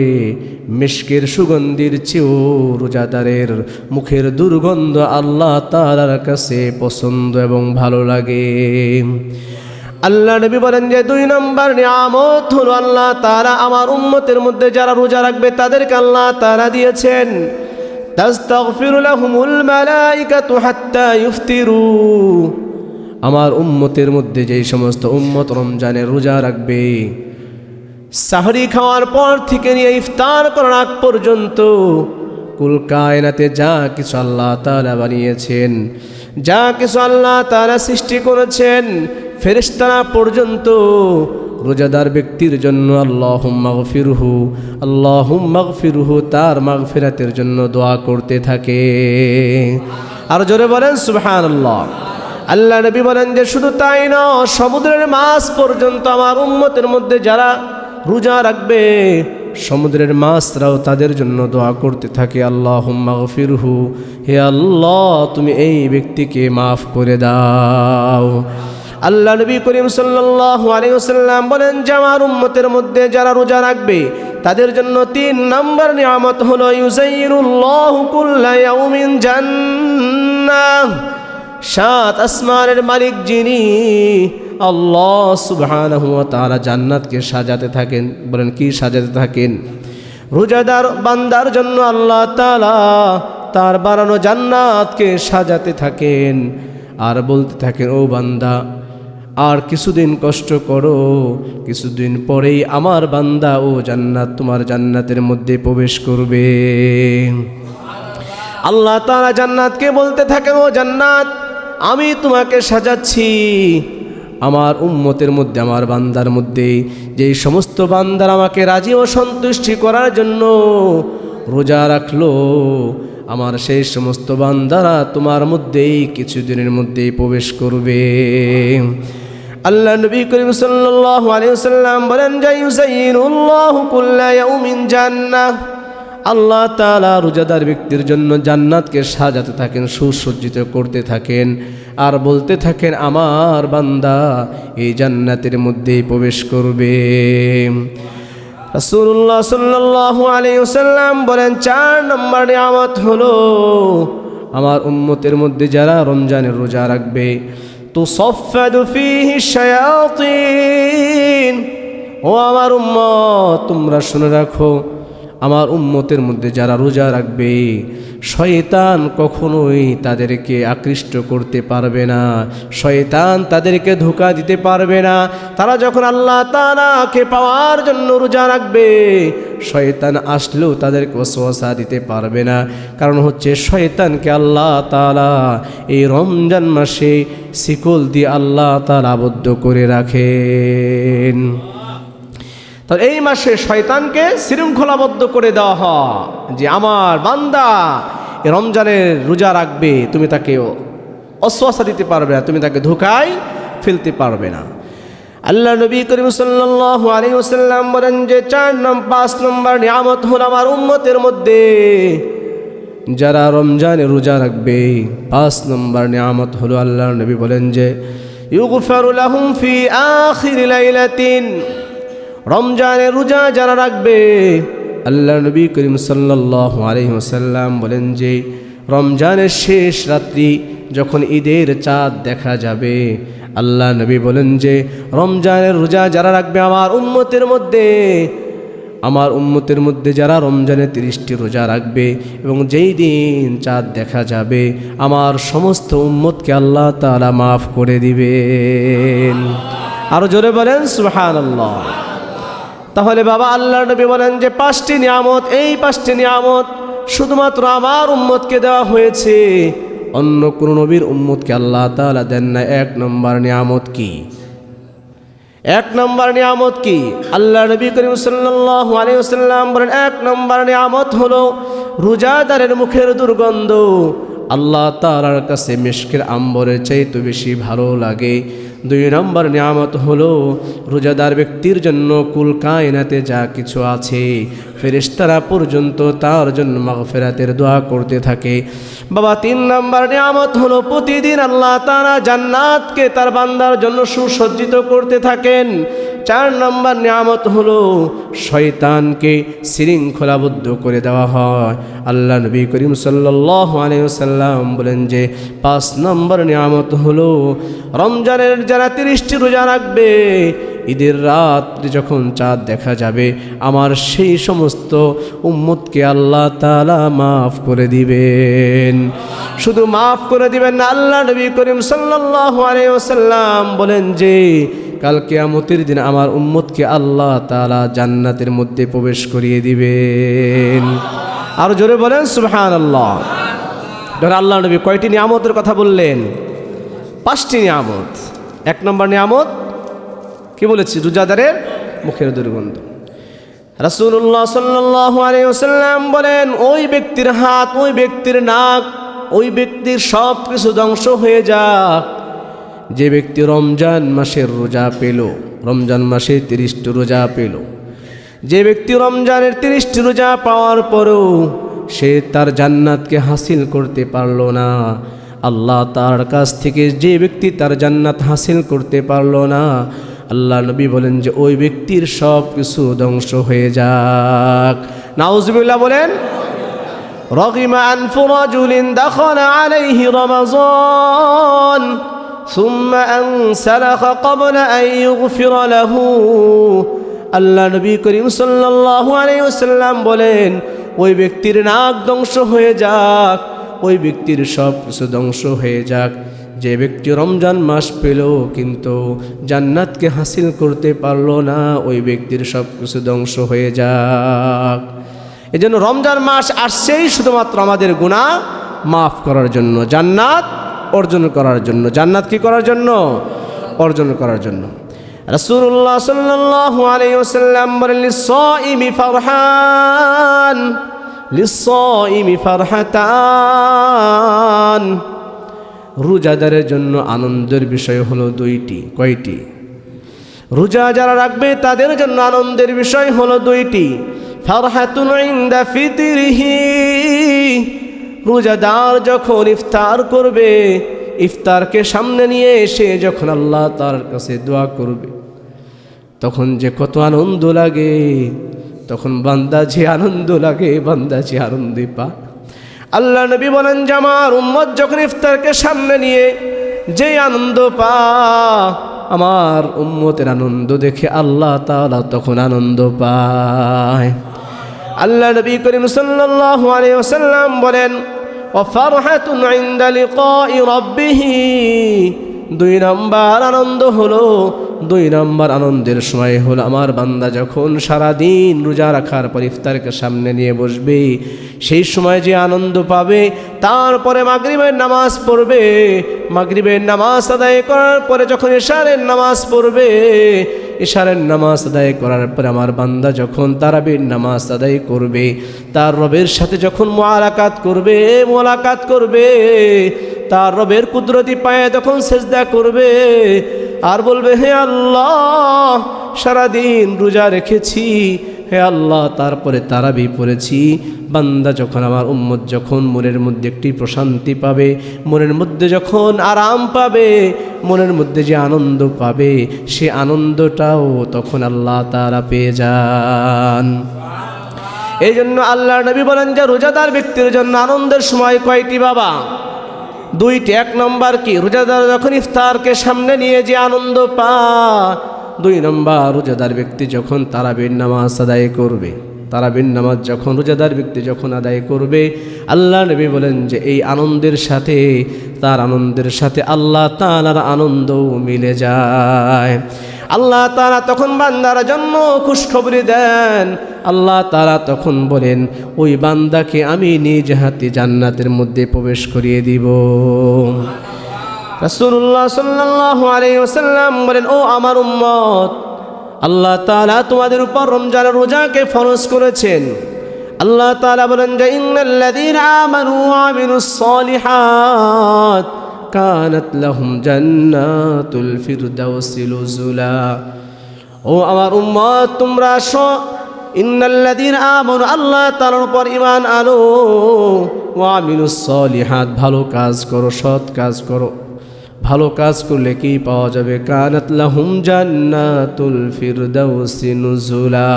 S1: মিশকের সুগন্ধির চেয়েও রোজাদারের মুখের দুর্গন্ধ আল্লাহ তাআলার কাছে পছন্দ এবং ভালো লাগে। আল্লাহ নবী বলেন যে 2 নম্বর নিয়ামত হলো আল্লাহ তাআলা আমার উম্মতের মধ্যে যারা রোজা রাখবে তাদেরকে আল্লাহ তাআলা দিয়েছেন তাস্তাগফিরু লাহুমুল মালাইকাতু হাত্তা ইফতিরু। আমার উম্মতের মধ্যে যেই সমস্ত উম্মত রমজানের রোজা রাখবে, সাহরি খাওয়ার পর থেকে নিয়ে ইফতার করার আগ পর্যন্ত কুল কায়নাতে যা কিছু আল্লাহ তাআলা বানিয়েছেন, যা কিছু আল্লাহ তাআলা সৃষ্টি করেছেন, ফেরেশতারা পর্যন্ত রোজাদার ব্যক্তির জন্য আল্লাহুম্মা গফিরহু আল্লাহুম্মা গফিরহু তার মাগফিরাতের জন্য দোয়া করতে থাকে। আর জোরে বলেন সুবহানাল্লাহ। আল্লাহ নবী বলেন যে শুধু তাই না, সমুদ্রের মাছ পর্যন্ত আমার উম্মতের মধ্যে যারা রোজা রাখবে সমুদ্রের মাছরাও তাদের জন্য দোয়া করতে থাকে আল্লাহুম্মা গফিরহু, হে আল্লাহ তুমি এই ব্যক্তিকে মাফ করে দাও। আল্লাহ নবী করিম সাল্লাল্লাহু আলাইহি ওয়াসাল্লাম বলেন যে আমার উম্মতের মধ্যে যারা রোজা রাখবে তাদের জন্য 3 নম্বর নিয়ামত হলো ইউযাইরুল্লাহু কুল্লা ইয়াউমিন জান্নাহ। 7 আসমানের মালিক যিনি আল্লাহ সুবহানাহু ওয়া তাআলা জান্নাতকে সাজাতে থাকেন। বলেন কি সাজাতে থাকেন? রোজাদার বান্দার জন্য আল্লাহ তাআলা তার বানানো জান্নাতকে সাজাতে থাকেন আর বলতে থাকেন, ও বান্দা আর কিছুদিন কষ্ট করো, কিছুদিন পরেই আমার বান্দা ও জান্নাত তোমার জান্নাতের মধ্যে প্রবেশ করবে। আল্লাহ তাআলা জান্নাতকে বলতে থাকেন, ও জান্নাত আমি তোমাকে সাজাচ্ছি আমার উম্মতের মধ্যে, আমার বান্দার মধ্যে যেই সমস্ত বান্দার আমাকে রাজি ও সন্তুষ্টি করার জন্য রোজা রাখলো, আমার সেই সমস্ত বান্দারা তোমার মধ্যেই কিছুদিনের মধ্যেই প্রবেশ করবে। আল্লাহ নবী করিম সাল্লাল্লাহু আলাইহি ওয়াসাল্লাম বলেন যে ইউযাইরুল্লাহু কুল্লা ইয়াউমিন জান্নাহ। আল্লাহ তাআলা রোজাদার ব্যক্তির জন্য জান্নাতকে সাজাতে থাকেন, সুসজ্জিত করতে থাকেন আর বলতে থাকেন আমার বান্দা এই জান্নাতের মধ্যেই প্রবেশ করবে। রাসূলুল্লাহ সাল্লাল্লাহু আলাইহি ওয়াসাল্লাম বলেন 4 নম্বর নিয়ামত হলো আমার উম্মতের মধ্যে যারা রমজানের রোজা রাখবে তুসাফফাদু ফীহি শায়াতিন। ও আমার উম্মত তোমরা শুনে রাখো, আমার উম্মতের মধ্যে যারা রোজা রাখবে শয়তান কখনোই তাদেরকে আকৃষ্ট করতে পারবে না, শয়তান তাদেরকে ধোঁকা দিতে পারবে না। তারা যখন আল্লাহ তাআলাকে পাওয়ার জন্য রোজা রাখবে শয়তান আসলেও তাদেরকে ওয়াসওয়াসা দিতে পারবে না, কারণ হচ্ছে শয়তানকে আল্লাহ তাআলা এই রমজান মাসে শিকল দিয়ে আল্লাহ তাআলা আবদ্ধ করে রাখেন। তো এই মাসে শয়তানকে শৃঙ্খলাবদ্ধ করে দেওয়া হয় যে আমার বান্দা রমজানের রোজা রাখবে, তুমি তাকে অশ্বাসা দিতে পারবে না, তুমি তাকে ধোঁকায় ফেলতে পারবে না। আল্লাহ নবী করিম সাল্লাল্লাহু আলাইহি ওয়াসাল্লাম বলেন যে 5 নম্বর নিয়ামত হলো আমার উম্মতের মধ্যে যারা রমজানের রোজা রাখবে 5 নম্বর নিয়ামত হলো আল্লাহ নবী বলেন যে ইউগফারু লাহুম ফি আখির লাইলাতিন। রমজানের রোজা যারা রাখবে আল্লাহ নবী করিম সাল্লাল্লাহু আলাইহি ওয়াসাল্লাম বলেন যে রমজানের শেষ রাত্রি যখন ঈদের চাঁদ দেখা যাবে আল্লাহ নবী বলেন যে রমজানের রোজা যারা রাখবে আমার উম্মতের মধ্যে যারা রমজানের 30টি রোজা রাখবে এবং যেই দিন চাঁদ দেখা যাবে আমার সমস্ত উম্মতকে আল্লাহ তাআলা মাফ করে দিবেন। আরো জোরে বলেন সুবহানাল্লাহ। তাহলে বাবা আল্লাহর নবী বলেন যে 5টি নিয়ামত, এই 5টি নিয়ামত শুধুমাত্র আমার উম্মতকে দেওয়া হয়েছে, অন্য কোন নবীর উম্মতকে আল্লাহ তাআলা দেন না। 1 নম্বর নিয়ামত কি? 1 নম্বর নিয়ামত কি? আল্লাহ নবী করিম সাল্লাল্লাহু আলাইহি ওয়াসাল্লাম বলেন 1 নম্বর নিয়ামত হলো রোজাদারের মুখের দুর্গন্ধ আল্লাহ তাআলার কাছে মিশকের আম্বরের চাইতে বেশি ভালো লাগে। 2 নম্বর নিয়ামত হলো রোজাদার ব্যক্তির জন্য কুল কায়নাতে যা কিছু আছে ফেরেশতারা পর্যন্ত তার জন্য মাগফিরাতের দোয়া করতে থাকে। বাবা 3 নম্বর নিয়ামত হলো প্রতিদিন আল্লাহ তাআলা জান্নাতকে তার বান্দার জন্য সুসজ্জিত করতে থাকেন। 4 নম্বর নিয়ামত হলো শয়তানকে শৃঙ্খলাবদ্ধ করে দেওয়া হয়। আল্লাহ নবী করিম সাল্লাল্লাহু আলাইহি ওয়াসাল্লাম বলেন যে 5 নম্বর নিয়ামত হলো রমজানের যারা 30টি রোজা রাখবে, ঈদের রাত যখন চাঁদ দেখা যাবে, আমার সেই সমস্ত উম্মতকে আল্লাহ তাআলা মাফ করে দিবেন। শুধু মাফ করে দিবেন না, আল্লাহ নবী করিম সাল্লাল্লাহু আলাইহি ওয়াসাল্লাম বলেন যে কাল কিয়ামতের দিন আমার উম্মতকে আল্লাহ তাআলা জান্নাতের মধ্যে প্রবেশ করিয়ে দিবেন। আর জোরে বলেন সুবহানাল্লাহ। ধর আল্লাহ নবী কয়টি নিয়ামতের কথা বললেন? 5টি নিয়ামত। 1 নম্বর নিয়ামত কি বলেছি? রোজাদারের মুখের দুর্গন্ধ। রাসূলুল্লাহ সাল্লাল্লাহু আলাইহি ওয়াসাল্লাম বলেন ওই ব্যক্তির হাত, ওই ব্যক্তির নাক, ওই ব্যক্তির সব কিছু ধ্বংস হয়ে যাক যে ব্যক্তি রমজান মাসের রোজা পেল, রমজান মাসে 30টি রোজা পেল। যে ব্যক্তি রমজানের 30টি রোজা পাওয়ার পরেও সে তার জান্নাতকে হাসিল করতে পারল না, আল্লাহ তার কাছ থেকে যে ব্যক্তি তার জান্নাত হাসিল করতে পারল না, আল্লাহ নবী বলেন যে ওই ব্যক্তির সব কিছু ধ্বংস হয়ে যাক। নাউজুবিল্লাহ বলেন। রগিমা আনফু রাজুলিন দাখালা আলাইহি রমাযান সুম্মা আনসালাখা ক্বাবলা আন ইগফিরা লাহু। আল্লাহ নবী করিম সাল্লাল্লাহু আলাইহি ওয়াসাল্লাম বলেন ওই ব্যক্তির নাক ধ্বংস হয়ে যাক, ওই ব্যক্তির সব কিছু ধ্বংস হয়ে যাক যে ব্যক্তি রমজান মাস পেল কিন্তু জান্নাতকে হাসিল করতে পারল না, ওই ব্যক্তির সব কিছু ধ্বংস হয়ে যাক। এই জন্য রমজান মাস আসছেই শুধুমাত্র আমাদের গুনাহ মাফ করার জন্য, জান্নাত অর্জন করার জন্য। জান্নাত কি করার জন্য? অর্জন করার জন্য। রাসূলুল্লাহ সাল্লাল্লাহু আলাইহি ওয়াসাল্লাম বলেন লিস-সাইমি ফারহান, লিস-সাইমি ফারহাতান। রোজাদারের জন্য আনন্দের বিষয় হলো 2টি। কয়টি? রোজা যারা রাখবে তাদের জন্য আনন্দের বিষয় হলো 2টি। ফারহাতুন ইনদা ফিতরিহি, রোজাদার যখন ইফতার করবে, ইফতারকে সামনে নিয়ে এসে যখন আল্লাহ তার কাছে দোয়া করবে তখন যে কত আনন্দ লাগে, তখন বান্দা যে আনন্দ লাগে, বান্দা যে আনন্দে পায়। আল্লাহ নবী বলেন যে আমার উম্মত যখন ইফতারকে সামনে নিয়ে যে আনন্দ পায়, আমার উম্মতের আনন্দ দেখে আল্লাহ তাআলা তখন আনন্দ পায়। আল্লাহ নবী করিম সাল্লাল্লাহু আলাইহি ওয়াসাল্লাম বলেন ওয়া ফারহাতুন ইনদা লিকাই রাব্বিহি। 2 নম্বর আনন্দ হলো, 2 নম্বর আনন্দের সময় হলো আমার বান্দা যখন সারাদিন রোজা রাখার পর ইফতারকে সামনে নিয়ে বসবে, সেই সময় যে আনন্দ পাবে। তারপরে মাগরিবের নামাজ পড়বে, মাগরিবের নামাজ আদায় করার পরে যখন ইশারের নামাজ পড়বে, ইশারের নামাজ আদায় করার পরে আমার বান্দা যখন তারাবির নামাজ আদায় করবে, তার রবের সাথে যখন মোলাকাত করবে, তার রবের কুদরতি পায়ে যখন সেজদা করবে আর বলবে হে আল্লাহ সারাদিন রোজা রেখেছি, হে আল্লাহ তারপরে তারাবি পড়েছি। বান্দা যখন আমার উম্মত যখন মনের মধ্যে একটি প্রশান্তি পাবে, মনের মধ্যে যখন আরাম পাবে, মনের মধ্যে যে আনন্দ পাবে, সে আনন্দটাও তখন আল্লাহ তাআলা পেয়ে যান। এই জন্য আল্লাহ নবী বলেন যে রোজাদার ব্যক্তির জন্য আনন্দের সময় কয়টি বাবা? 2টি। 1 নম্বর কি? রোজাদার যখন ইফতারকে সামনে নিয়ে যে আনন্দ পায়। 2 নম্বর রোজাদার ব্যক্তি যখন তারাবির নামাজ আদায় করবে, তারাবির নামাজ যখন রোজাদার ব্যক্তি যখন আদায় করবে, আল্লাহ নবী বলেন যে এই আনন্দের সাথে তার আনন্দের সাথে আল্লাহ তাআলার আনন্দও মিলে যায়। আল্লাহ তাআলা তখন বান্দার জন্য খুশখবরি দেন। আল্লাহ তাআলা তখন বলেন ওই বান্দাকে আমি নিজ হাতে জান্নাতের মধ্যে প্রবেশ করিয়ে দিব। রাসূলুল্লাহ সাল্লাল্লাহু আলাইহি ওয়াসাল্লাম বলেন ও আমার উম্মত, আল্লাহ তাআলা তোমাদের উপর রমজানের রোজাকে ফরজ করেছেন। আল্লাহ তাআলা বলেন যে ইন্নাল্লাযীনা আমানু ওয়া আমিলুস সালিহাত কানাত লাহুম জান্নাতুল ফিরদাউসি নুজুলা। ও আমার উম্মত তোমরা ইন্নাল্লাযীনা আমানু, আল্লাহ তাআলার উপর ঈমান আনো, ওয়া আমিলুস সালিহাত, ভালো কাজ করো, সৎ কাজ করো, ভালো কাজ করলে কি পাওয়া যাবে? কানাত লাহুম জান্নাতুল ফিরদাউসি নুজুলা,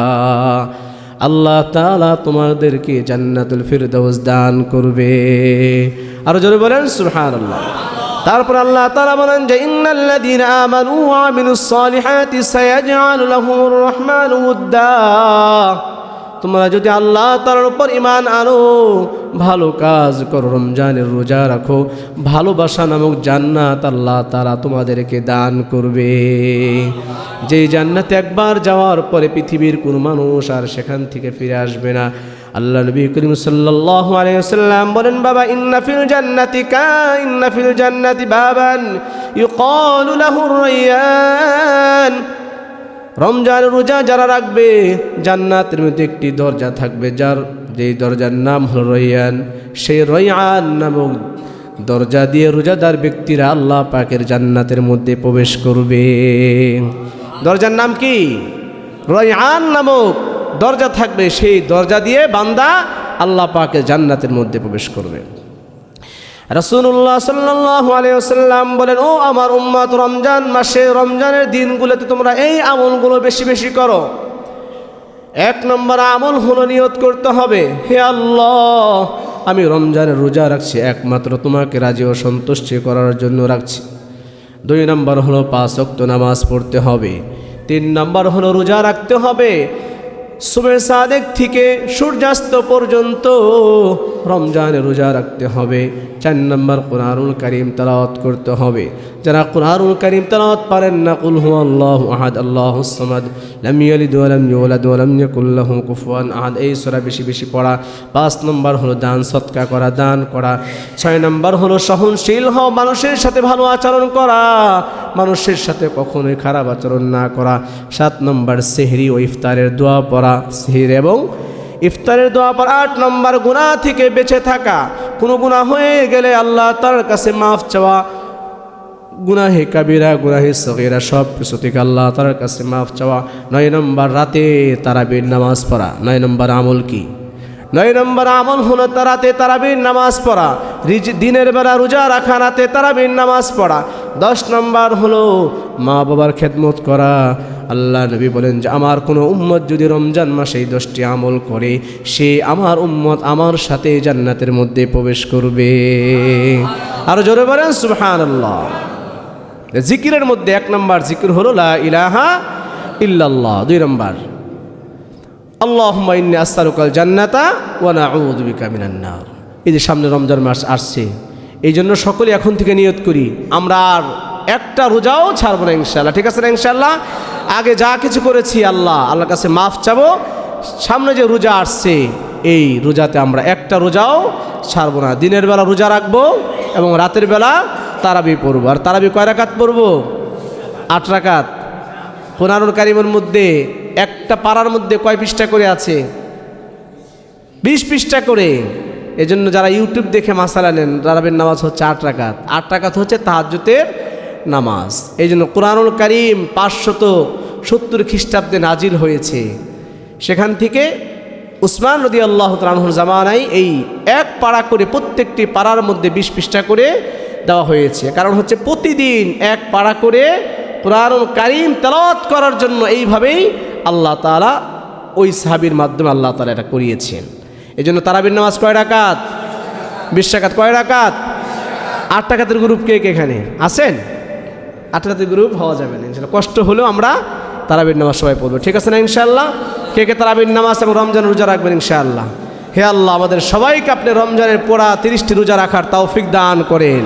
S1: আল্লাহ তাআলা তোমাদেরকে জান্নাতুল ফিরদাউস দান করবে। আর জোরে বলেন সুবহানাল্লাহ। তারপর আল্লাহ তাআলা বলেন যে ইন্নাল্লাযীনা আমানু ওয়া আমিলুস সালিহাতি সায়াজআলু লাহুমুর রাহমানু উদ্দা, তোমরা যদি আল্লাহ তাআলার উপর ঈমান আনো, ভালো কাজ করো, রমজানের রোজা রাখো, ভালোবাসা নামক জান্নাত আল্লাহ তাআলা তোমাদেরকে দান করবে। যেই জান্নাতে একবার যাওয়ার পরে পৃথিবীর কোনো মানুষ আর সেখান থেকে ফিরে আসবে না। আল্লাহ নবী করিম সাল্লাল্লাহু আলাইহি ওয়াসাল্লাম বলেন, বাবা ইন্না ফিল জান্নাতি বাবান ইউকালু লাহুর রায়্যান, রমজান রোজা যারা রাখবে জান্নাতের মধ্যে একটি দরজা থাকবে, যেই দরজার নাম হলো রায়্যান। সেই রায়্যান নামক দরজা দিয়ে রোজাদার ব্যক্তিরা আল্লাহ পাকের জান্নাতের মধ্যে প্রবেশ করবে। দরজার নাম কি? রায়্যান নামক দরজা থাকবে, সেই দরজা দিয়ে বান্দা আল্লাহ পাকের জান্নাতের মধ্যে প্রবেশ করবে। রাসূলুল্লাহ সাল্লাল্লাহু আলাইহি ওয়াসাল্লাম বলেন, ও আমার উম্মত, রমজান মাসে রমজানের দিনগুলোতে তোমরা এই আমলগুলো বেশি বেশি করো। 1 নম্বর আমল হলো নিয়ত করতে হবে, হে আল্লাহ আমি রমজানের রোজা রাখছি একমাত্র তোমাকে রাজি ও সন্তুষ্টি করার জন্য রাখছি। 2 নম্বর হলো 5 ওয়াক্ত নামাজ পড়তে হবে। 3 নম্বর হলো রোজা রাখতে হবে সুবহে সাদেক থেকে সূর্যাস্ত পর্যন্ত রমজানে রোজা রাখতে হবে। 4 নম্বর কুরআনুল কারীম তেলাওয়াত করতে হবে। যারা কুরআনুল কারীম তেলাওয়াত পারেন না, কুল হুয়াল্লাহু আহাদ আল্লাহুস সামাদ লাম ইয়ালিদ ওয়া লাম ইউলাদ ওয়া লাম ইয়াকুল লাহু কুফুয়ান আহাদ, এই সূরা বেশি বেশি পড়া। 5 নম্বর হলো দান সদকা করা, দান করা। 6 নম্বর হলো সহনশীল হওয়া, মানুষের সাথে ভালো আচরণ করা, মানুষের সাথে কখনোই খারাপ আচরণ না করা। 7 নম্বর সেহরি ও ইফতারের দোয়া পড়া, সেহরি এবং ইফতারের দোয়া পড়া। 8 নম্বর গুনাহ থেকে বেঁচে থাকা, কোনো গুনাহ হয়ে গেলে আল্লাহ তাআলার কাছে মাফ চাওয়া, গুনাহে কাবিরা গুনাহে সগীরা সব কিছু থেকে আল্লাহ তাআলার কাছে মাফ চাওয়া। 9 নম্বর রাতে তারাবির নামাজ পড়া। 9 নম্বর আমল কি? 9 নম্বর আমল হলো রাতে তারাবির নামাজ পড়া, দিনের বেলা রোজা রাখা, রাতে তারাবির নামাজ পড়া। 10 নম্বর হলো মা বাবার খেদমত করা। আল্লাহ নবী বলেন যে আমার কোনো উম্মত যদি রমজান মাসে এই 10টি আমল করে, সে আমার উম্মত আমার সাথে জান্নাতের মধ্যে প্রবেশ করবে। আর জোরে বলেন সুবহানাল্লাহ। জিকিরের মধ্যে 1 নম্বর জিকির হলো লা ইলাহা ইল্লাল্লাহ। 2 নম্বর আল্লাহুম্মা ইন্নী আসআলুকাল জান্নাতা ওয়া নাউযু বিকা মিনান নার। এই যে সামনে রমজান মাস আসছে, এই জন্য সকলে এখন থেকে নিয়ত করি আমরা আর একটা রোজাও ছাড়বো না ইনশাআল্লাহ। ঠিক আছে না ইনশাআল্লাহ? আগে যা কিছু করেছি আল্লাহর কাছে মাফ চাবো। সামনে যে রোজা আসছে, এই রোজাতে আমরা একটা রোজাও ছাড়বো না। দিনের বেলা রোজা রাখবো এবং রাতের বেলা তারাবি পড়বো। আর তারাবি কয় রাকাত পড়বো? 8 রাকাত। কুরআনুল কারীমের মধ্যে একটা পারার মধ্যে কয় পৃষ্ঠা করে আছে? 20 পৃষ্ঠা করে। এজন্য যারা ইউটিউব দেখে মাসালা নেন, তারাবির নামাজ হচ্ছে 8 রাকাত। 8 রাকাত হচ্ছে তাহাজ্জুদের নামাজ। এই জন্য কুরআনুল কারীম 570 খ্রিস্টাব্দে নাজিল হয়েছে। সেখান থেকে উসমান রাদিয়াল্লাহু তাআলা আনহুর জামানায় এই এক পারা করে প্রত্যেকটি পারার মধ্যে 20 পৃষ্ঠা করে দেওয়া হয়েছে। কারণ হচ্ছে প্রতিদিন এক পারা করে কুরআনুল কারীম তেলাওয়াত করার জন্য এইভাবেই আল্লাহ তাআলা ওই সাহাবীর মাধ্যমে আল্লাহ তাআলা এটা করিয়েছেন। এই জন্য তারাবির নামাজ কয় রাকাত? 20 রাকাত। কয় রাকাত? 8 রাকাতের গ্রুপ কে কে এখানে আছেন? 8 রাকাতের গ্রুপ হওয়া যাবে না ইনশাআল্লাহ। কষ্ট হলেও আমরা তারাবির নামাজ সবাই পড়বো। ঠিক আছে না ইনশাআল্লাহ? কে কে তারাবির নামাজ এবং রমজান রোজা রাখবেন ইনশাআল্লাহ? হে আল্লাহ, আমাদের সবাইকে আপনি রমজানের পুরা 30টি রোজা রাখার তৌফিক দান করেন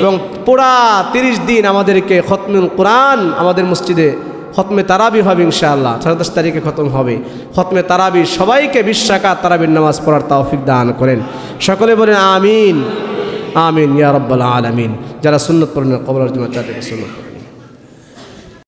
S1: এবং পুরা 30 দিন আমাদেরকে খতমুল কোরআন আমাদের মসজিদে খতমে তারাবি হবে ইনশাআল্লাহ। 27 তারিখে খতম হবে খতমে তারাবি। সবাইকে 20 রাকাত তারাবির নামাজ পড়ার তৌফিক দান করেন। সকলে বলেন আমিন আমিন ইয়া রাব্বাল আলামিন। যারা সুন্নাত পড়েন কবরের জন্য চাতে সুন্নাত